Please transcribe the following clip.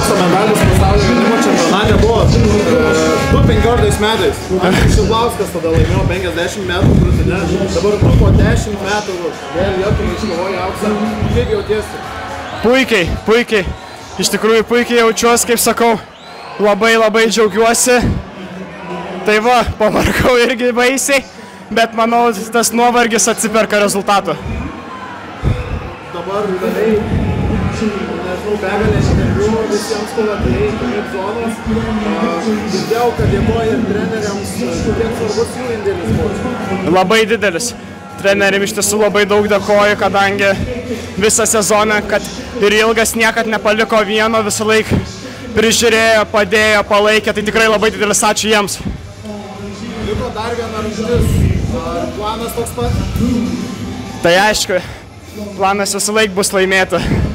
aukso medalis pasaulio jaunimo čempionate buvo 2015 metais. Andrius Šidlauskas tada laimėjo 50 metų krūtine. Dabar tu po 10 metų vėl Lietuvai iškovoja auksą. Kaip jautiesi? Puikiai, puikiai. Iš tikrųjų puikiai jaučiuosi, kaip sakau, labai džiaugiuosi. Tai va, pavargau irgi baisiai, bet manau, tas nuovargis atsiperka rezultatų. Dabar davei, nežinau, begalę interviu visiems, kol atėjai, kaip zonos. Girdėjau, kad dėkoja ir treneriams, kiek svarbus jų indėlis buvo. Labai didelis. Treneriam iš tiesų labai daug dėkoju, kadangi visą sezoną, kad ir ilgas niekad nepaliko vieno, visą laiką prižiūrėjo, padėjo, palaikė, tai tikrai labai didelis ačiū jiems. Liko dar viena rungtis, ar planas toks pat? Tai aišku, planas visą laiką bus laimėti.